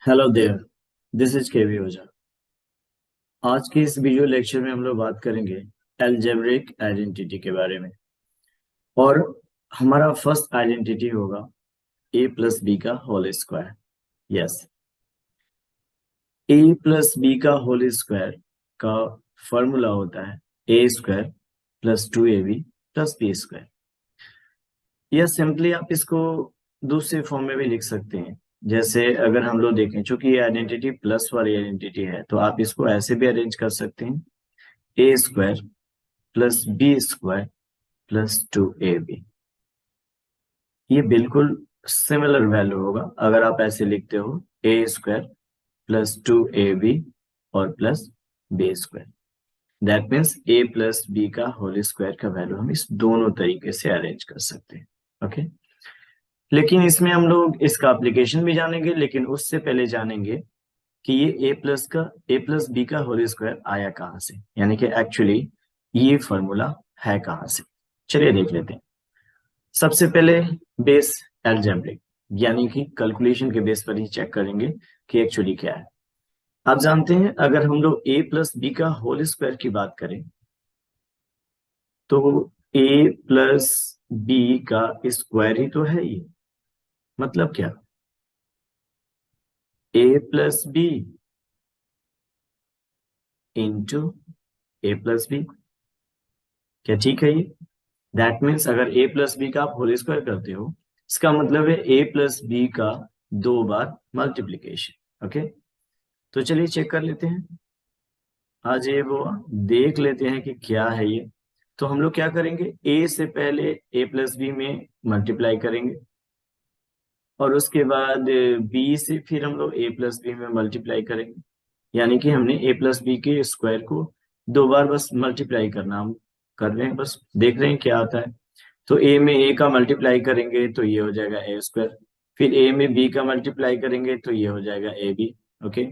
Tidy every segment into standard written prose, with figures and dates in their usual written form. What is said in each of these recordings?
Hello there, this is केवी ओझा। आज के इस वीडियो लेक्चर में हम लोग बात करेंगे अलजेब्रिक आइडेंटिटी के बारे में। और हमारा फर्स्ट आइडेंटिटी होगा ए प्लस बी का whole square. Yes, A plus B का होल स्क्वायर का फॉर्मूला होता है A square plus 2ab plus B square. या सिंपली आप इसको दूसरे फॉर्म में भी लिख सकते हैं। जैसे अगर हम लोग देखें, चूंकि ये आइडेंटिटी प्लस वाली आइडेंटिटी है, तो आप इसको ऐसे भी अरेंज कर सकते हैं A square plus B square plus 2ab। ये बिल्कुल सिमिलर वैल्यू होगा अगर आप ऐसे लिखते हो ए स्क्वायर प्लस 2ab और plus B square. That means A plus B का होल स्क्वायर का वैल्यू हम इस दोनों तरीके से अरेंज कर सकते हैं। ओके, लेकिन इसमें हम लोग इसका एप्लीकेशन भी जानेंगे, लेकिन उससे पहले जानेंगे कि ये ए प्लस बी का होल स्क्वायर आया कहाँ से, यानी कि एक्चुअली ये फॉर्मूला है कहाँ से। चलिए देख लेते हैं। सबसे पहले बेस एल्जेब्रिक, यानी कि कैलकुलेशन के बेस पर ही चेक करेंगे कि एक्चुअली क्या है। आप जानते हैं अगर हम लोग ए प्लस बी का होल स्क्वायर की बात करें तो ए प्लस बी का स्क्वायर ही तो है ये। मतलब क्या, ए plus B into A plus B. क्या ठीक है ये? दैट मीन्स अगर ए प्लस बी का आप होल स्क्वायर करते हो, इसका मतलब है ए प्लस बी का 2 बार मल्टीप्लीकेशन। ओके, तो चलिए चेक कर लेते हैं। आज ये वो देख लेते हैं कि क्या है ये। तो हम लोग क्या करेंगे, ए से पहले ए प्लस बी में मल्टीप्लाई करेंगे और उसके बाद बी से फिर हम लोग ए प्लस बी में मल्टीप्लाई करेंगे। यानी कि हमने ए प्लस बी के स्क्वायर को 2 बार बस मल्टीप्लाई करना हम कर रहे हैं, बस देख रहे हैं क्या आता है। तो ए में ए का मल्टीप्लाई करेंगे तो ये हो जाएगा ए स्क्वायर, फिर ए में बी का मल्टीप्लाई करेंगे तो ये हो जाएगा ए बी। ओके,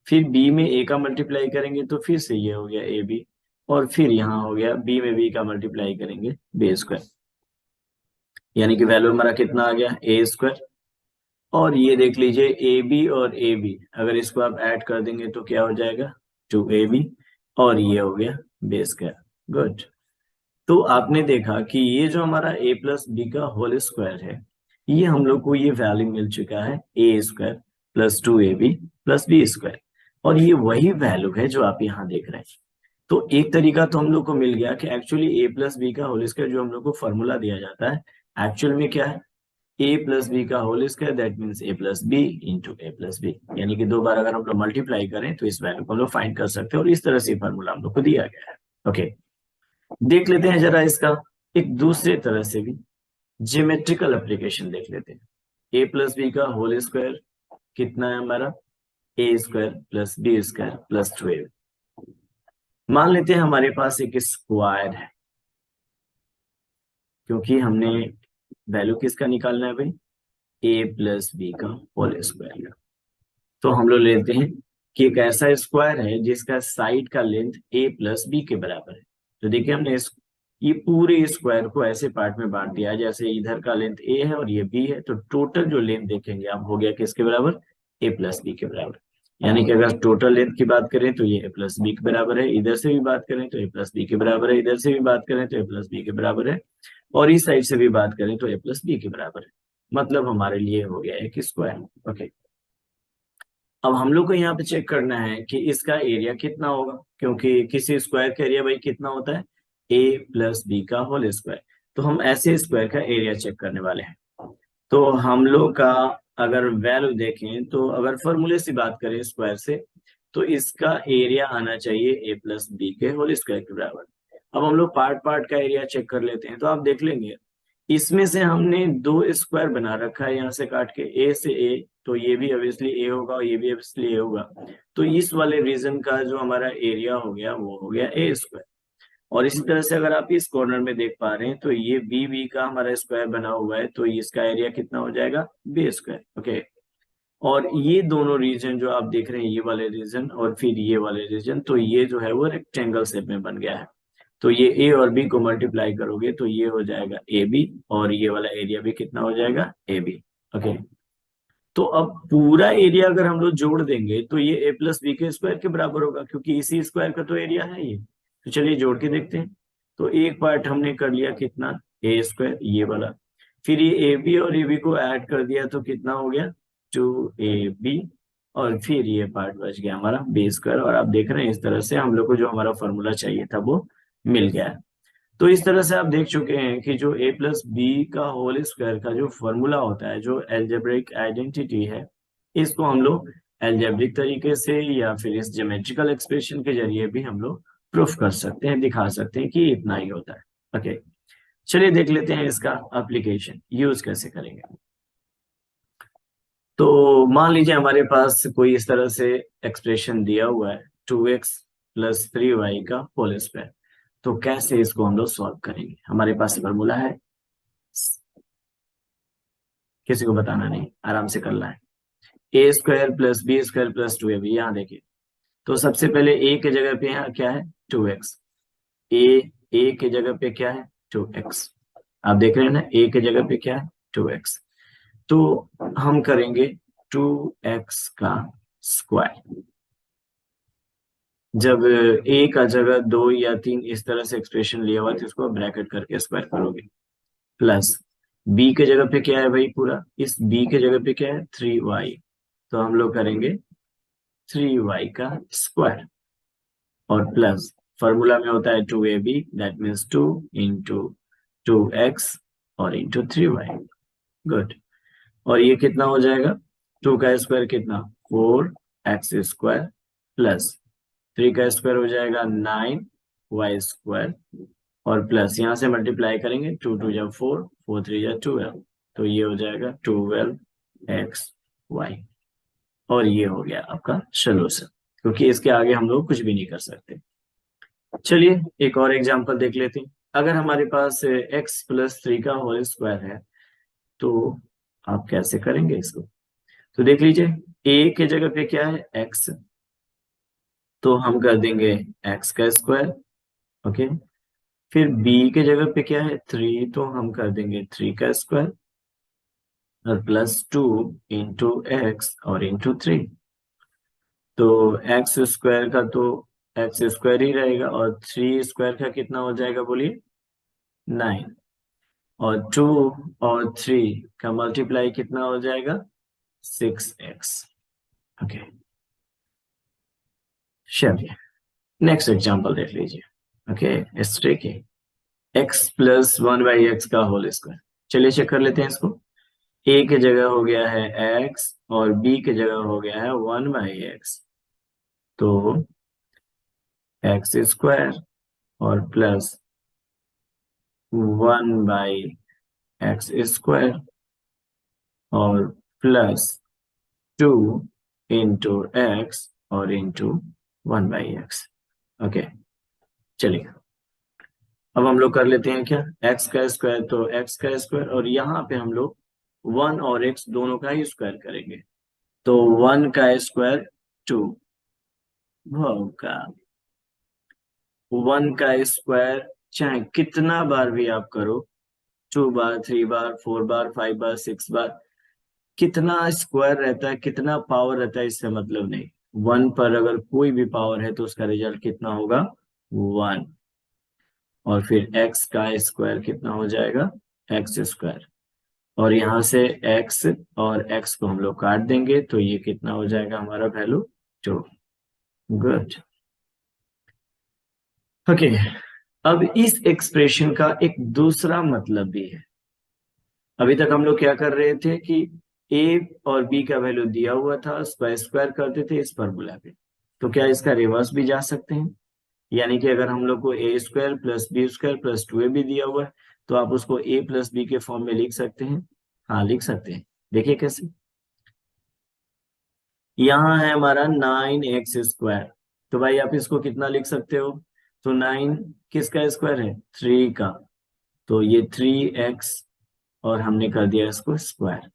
फिर बी में ए का मल्टीप्लाई करेंगे तो फिर से ये हो गया ए बी, और फिर यहाँ हो गया बी में बी का मल्टीप्लाई करेंगे बी स्क्वायर। यानी कि वैल्यू हमारा कितना आ गया, ए स्क्वायर। और ये देख लीजिए ए बी और ए बी, अगर इसको आप ऐड कर देंगे तो क्या हो जाएगा, 2ab, और ये हो गया बी स्क्वायर। गुड। तो आपने देखा कि ये जो हमारा ए प्लस बी का होल स्क्वायर है, ये हम लोग को ये वैल्यू मिल चुका है A square plus 2ab plus B square. और ये वही वैल्यू है जो आप यहाँ देख रहे हैं। तो एक तरीका तो हम लोग को मिल गया कि एक्चुअली ए प्लस बी का होल स्क्वायर जो हम लोग को फॉर्मूला दिया जाता है, एक्चुअल में क्या है, ए प्लस बी का whole square. That means A plus B into A plus B. यानी कि 2 बार अगर हम लोग मल्टीप्लाई करें तो इस वैल्यू को हम लोग फाइंड कर सकते हैं, और इस तरह से फॉर्मूला हम लोग को दिया गया है। ओके, देख लेते हैं जरा इसका एक दूसरे तरह से भी ज्योमेट्रिकल एप्लीकेशन देख लेते हैं। ए प्लस बी का होल स्क्वायर कितना है हमारा, A square plus B square plus 12। मान लेते हैं हमारे पास एक स्क्वायर है, क्योंकि हमने वैल्यू किसका निकालना है भाई, ए प्लस बी का होल स्क्वायर का। तो हम लोग लेते हैं कि एक ऐसा स्क्वायर है जिसका साइड का लेंथ ए प्लस बी के बराबर है। तो देखिए हमने ये पूरे स्क्वायर को ऐसे पार्ट में बांट दिया है, जैसे इधर का लेंथ ए है और ये बी है, तो टोटल जो लेंथ देखेंगे आप हो गया किसके बराबर, ए प्लस बी के बराबर। यानी कि अगर टोटल लेंथ की बात करें तो ये ए प्लस बी के बराबर है, इधर से भी बात करें तो ए प्लस बी के बराबर है, इधर से भी बात करें तो ए प्लस बी के बराबर है, और इस साइड से भी बात करें तो ए प्लस बी के बराबर है। मतलब हमारे लिए हो गया एक स्क्वायर। ओके, अब हम लोग को यहाँ पे चेक करना है कि इसका एरिया कितना होगा, क्योंकि किसी स्क्वायर का एरिया भाई कितना होता है, ए प्लस बी का होल स्क्वायर। तो हम ऐसे स्क्वायर का एरिया चेक करने वाले हैं। तो हम लोग का अगर वैल्यू देखें, तो अगर फॉर्मूले से बात करें स्क्वायर से, तो इसका एरिया आना चाहिए ए प्लस बी के होल स्क्वायर के बराबर। अब हम लोग पार्ट पार्ट का एरिया चेक कर लेते हैं। तो आप देख लेंगे इसमें से हमने 2 स्क्वायर बना रखा है यहाँ से काट के, ए से ए, तो ये भी ऑब्वियसली ए होगा और ये भी ऑब्वियसली ए होगा। तो इस वाले रीजन का जो हमारा एरिया हो गया वो हो गया ए स्क्वायर। और इसी तरह से अगर आप इस कॉर्नर में देख पा रहे हैं तो ये बी बी का हमारा स्क्वायर बना हुआ है, तो इसका एरिया कितना हो जाएगा, बी स्क्वायर। ओके, और ये दोनों रीजन जो आप देख रहे हैं, ये वाले रीजन और फिर ये वाले रीजन, तो ये जो है वो रेक्टेंगल शेप में बन गया है। तो ये ए और बी को मल्टीप्लाई करोगे तो ये हो जाएगा ए बी, और ये वाला एरिया भी कितना हो जाएगा, ए बी। ओके, तो अब पूरा एरिया अगर हम लोग जोड़ देंगे तो ये ए प्लस बी के स्क्वायर के बराबर होगा, क्योंकि इसी स्क्वायर का तो एरिया है ये। तो चलिए जोड़ के देखते हैं। तो एक पार्ट हमने कर लिया कितना, ए स्क्वायर ये वाला, फिर ये ए बी और ए बी को ऐड कर दिया तो कितना हो गया 2ab, और फिर ये पार्ट बच गया हमारा बी स्क्वायर। और आप देख रहे हैं इस तरह से हम लोग को जो हमारा फॉर्मूला चाहिए था वो मिल गया है। तो इस तरह से आप देख चुके हैं कि जो ए प्लस बी का होल स्क्वायर का जो फॉर्मूला होता है, जो एल्जेब्रिक आइडेंटिटी है, इसको हम लोग एल्जेब्रिक तरीके से या फिर इस ज्योमेट्रिकल एक्सप्रेशन के जरिए भी हम लोग प्रूफ कर सकते हैं, दिखा सकते हैं कि इतना ही होता है। ओके, चलिए देख लेते हैं इसका एप्लीकेशन यूज कैसे करेंगे। तो मान लीजिए हमारे पास कोई इस तरह से एक्सप्रेशन दिया हुआ है 2x प्लस 3y का होल स्क्वायर। तो कैसे इसको हम लोग सॉल्व करेंगे, हमारे पास फॉर्मूला है, किसी को बताना नहीं, आराम से करना है। A square plus B square plus 2ab, यहाँ देखिए। तो सबसे पहले ए के जगह पे यहाँ क्या है 2x, ए के जगह पे क्या है 2x, आप देख रहे हैं ना, ए के जगह पे क्या है 2x। तो हम करेंगे 2x का स्क्वायर। जब ए का जगह 2 या 3 इस तरह से एक्सप्रेशन लिया हुआ तो इसको ब्रैकेट करके स्क्वायर करोगे, प्लस बी के जगह पे क्या है भाई, पूरा इस बी के जगह पे क्या है 3y, तो हम लोग करेंगे 3y का स्क्वायर, और प्लस फॉर्मूला में होता है 2ab, that means 2 into 2x और इंटू 3y। गुड। और ये कितना हो जाएगा, 2 का स्क्वायर कितना 4x स्क्वायर, प्लस 3 का स्क्वायर हो जाएगा 9y स्क्वायर, और प्लस यहाँ से मल्टीप्लाई करेंगे 2 2 जा 4, 4 3 जा 12, तो ये हो जाएगा 12xy। और ये हो गया आपका सोल्यूशन, क्योंकि इसके आगे हम लोग कुछ भी नहीं कर सकते। चलिए एक और एग्जांपल देख लेते हैं। अगर हमारे पास x प्लस 3 का होल स्क्वायर है तो आप कैसे करेंगे इसको। तो देख लीजिए, a के जगह पे क्या है x, तो हम कर देंगे x का स्क्वायर। ओके, फिर b के जगह पे क्या है 3, तो हम कर देंगे 3 का स्क्वायर, और प्लस 2 इंटू एक्स और इंटू 3। तो एक्स स्क्वायर का तो एक्स स्क्वायर ही रहेगा, और 3 स्क्वायर का कितना हो जाएगा बोलिए 9, और 2 और 3 का मल्टीप्लाई कितना हो जाएगा 6x। ओके, चलिए नेक्स्ट एग्जांपल देख लीजिए। Okay, it's tricky, x plus 1/x का होल स्क्वायर। चलिए चेक कर लेते हैं इसको। a के जगह हो गया है x और b के जगह हो गया है 1/x, तो एक्स स्क्वायर और प्लस 1/x स्क्वायर और प्लस 2 इंटू एक्स और इंटू 1/x। ओके, चलिए अब हम लोग कर लेते हैं क्या, x का स्क्वायर तो x का स्क्वायर, और यहाँ पे हम लोग 1 और x दोनों का ही स्क्वायर करेंगे। तो 1 का स्क्वायर 2 होगा, 1 का स्क्वायर चाहे कितना बार भी आप करो, 2 बार 3 बार 4 बार 5 बार 6 बार, कितना स्क्वायर रहता है कितना पावर रहता है इससे मतलब नहीं। 1 पर अगर कोई भी पावर है तो उसका रिजल्ट कितना होगा 1, और फिर x का स्क्वायर कितना हो जाएगा x स्क्वायर, और यहाँ से x और x को हम लोग काट देंगे तो ये कितना हो जाएगा हमारा वैल्यू 2। गुड। ओके, अब इस एक्सप्रेशन का एक दूसरा मतलब भी है। अभी तक हम लोग क्या कर रहे थे कि a और b का वैल्यू दिया हुआ था, उसका स्क्वायर करते थे इस फॉर्मूला पे। तो क्या इसका रिवर्स भी जा सकते हैं, यानी कि अगर हम लोग को a square plus B square plus 2ab दिया हुआ है तो आप उसको a प्लस बी के फॉर्म में लिख सकते हैं। हाँ लिख सकते हैं, देखिए कैसे। यहाँ है हमारा 9x स्क्वायर, तो भाई आप इसको कितना लिख सकते हो, तो 9 किसका स्क्वायर है 3 का, तो ये 3x, और हमने कर दिया इसको स्क्वायर।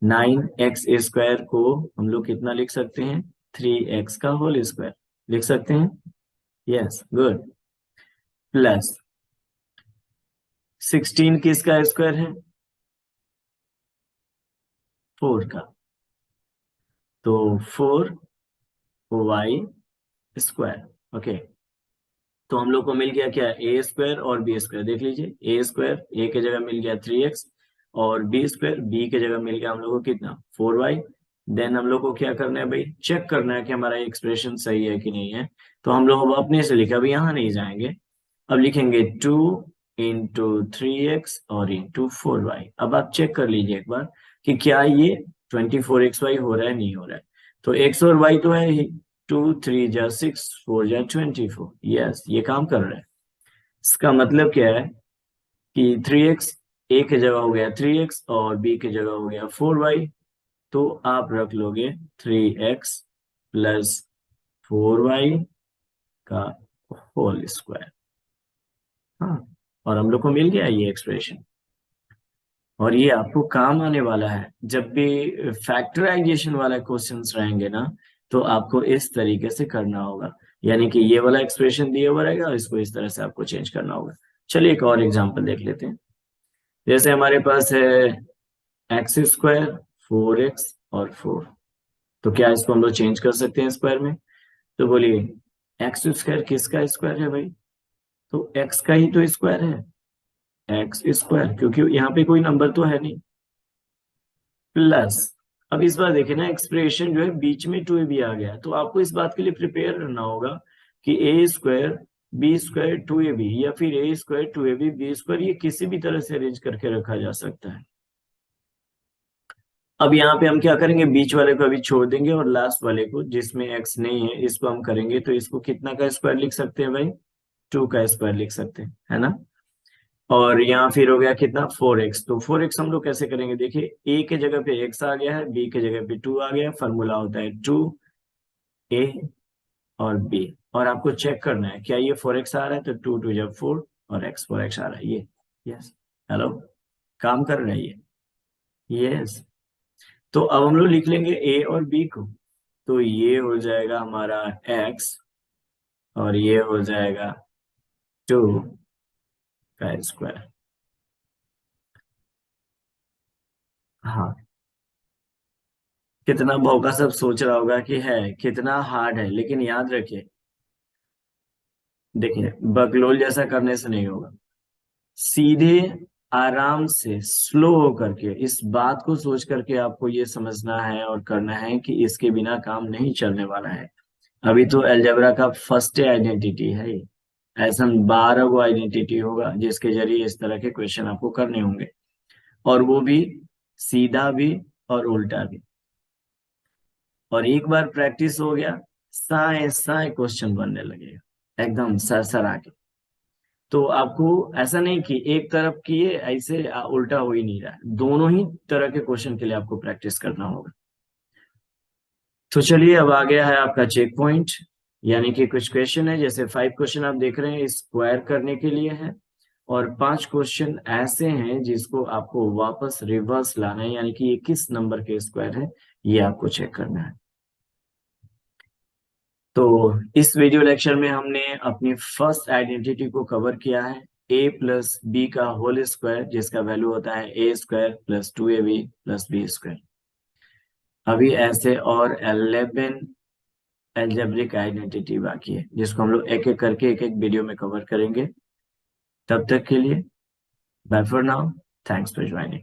9x स्क्वायर को हम लोग कितना लिख सकते हैं 3x का होल स्क्वायर लिख सकते हैं। Yes, good. प्लस 16 किसका स्क्वायर है 4 का, तो 4y²। ओके, तो हम लोग को मिल गया क्या, a² और b²। देख लीजिए, a² a की जगह मिल गया 3x, और b² b की जगह मिल गया हम लोग को कितना, 4y। देन हम लोग को क्या करना है भाई, चेक करना है कि हमारा एक्सप्रेशन सही है कि नहीं है। तो हम लोग अब अपने से लिखा, अभी यहाँ नहीं जाएंगे, अब लिखेंगे 2 × 3x और × 4y। अब आप चेक कर लीजिए एक बार कि क्या ये 24xy हो रहा है, नहीं हो रहा है। तो x और y तो है ही, 2 × 3 = 6, 4 × 24। यस, ये काम कर रहा है। इसका मतलब क्या है कि 3x a की जगह हो गया 3x और b की जगह हो गया 4y। तो आप रख लोगे 3x + 4y का होल स्क्वायर। हाँ, और हम लोग को मिल गया ये एक्सप्रेशन। और ये आपको काम आने वाला है जब भी फैक्टराइजेशन वाला क्वेश्चंस रहेंगे ना, तो आपको इस तरीके से करना होगा। यानी कि ये वाला एक्सप्रेशन दिया हुआ रहेगा और इसको इस तरह से आपको चेंज करना होगा। चलिए एक और एग्जांपल देख लेते हैं। जैसे हमारे पास है x², 4x और 4। तो क्या इसको हम लोग चेंज कर सकते हैं स्क्वायर में? तो बोलिए, x² किसका स्क्वायर है भाई? तो x का ही तो स्क्वायर है, x², क्योंकि यहाँ पे कोई नंबर तो है नहीं। प्लस, अब इस बार देखिए ना, एक्सप्रेशन जो है बीच में 2ab आ गया, तो आपको इस बात के लिए प्रिपेयर रहना होगा कि a² b² 2ab, या फिर a² 2ab b², ये किसी भी तरह से अरेंज करके रखा जा सकता है। अब यहाँ पे हम क्या करेंगे, बीच वाले को अभी छोड़ देंगे और लास्ट वाले को, जिसमें x नहीं है, इसको हम करेंगे। तो इसको कितना का स्क्वायर लिख सकते हैं भाई? 2 का स्क्वायर लिख सकते हैं, है ना। और यहाँ फिर हो गया कितना, 4x। तो 4x हम लोग कैसे करेंगे, देखिए, a के जगह पे x आ गया है, b के जगह पे 2 आ गया। फॉर्मूला होता है 2a और b, और आपको चेक करना है क्या ये 4x आ रहा है। तो 2 × 2 = 4 और x 4x आ रहा है ये। यस, हेलो, काम कर रहा है ये। यस, तो अब हम लोग लिख लेंगे a और b को। तो ये हो जाएगा हमारा x, और ये हो जाएगा 2 का स्क्वायर। हाँ, कितना भौका सब सोच रहा होगा कि है कितना हार्ड है, लेकिन याद रखिए, देखिए, बकलोल जैसा करने से नहीं होगा। सीधे आराम से स्लो होकर के इस बात को सोच करके आपको ये समझना है और करना है कि इसके बिना काम नहीं चलने वाला है। अभी तो अलजेब्रा का फर्स्ट आइडेंटिटी है ये। ऐसा 12 गो आइडेंटिटी होगा जिसके जरिए इस तरह के क्वेश्चन आपको करने होंगे, और वो भी सीधा भी और उल्टा भी। और एक बार प्रैक्टिस हो गया, साए साए क्वेश्चन बनने लगेगा एकदम सर आके। तो आपको ऐसा नहीं कि एक तरफ किए ऐसे उल्टा हो ही नहीं रहा है, दोनों ही तरह के क्वेश्चन के लिए आपको प्रैक्टिस करना होगा। तो चलिए, अब आ गया है आपका चेक पॉइंट। यानी कि कुछ क्वेश्चन है, जैसे 5 क्वेश्चन आप देख रहे हैं स्क्वायर करने के लिए है, और 5 क्वेश्चन ऐसे हैं जिसको आपको वापस रिवर्स लाना है, यानी कि ये किस नंबर के स्क्वायर है, ये आपको चेक करना है। तो इस वीडियो लेक्चर में हमने अपनी फर्स्ट आइडेंटिटी को कवर किया है, a + b का होल स्क्वायर, जिसका वैल्यू होता है a² + 2ab + b²। अभी ऐसे और 11 एल्जेब्रिक आइडेंटिटी बाकी है, जिसको हम लोग एक एक करके एक एक वीडियो में कवर करेंगे। तब तक के लिए bye for now, thanks for joining.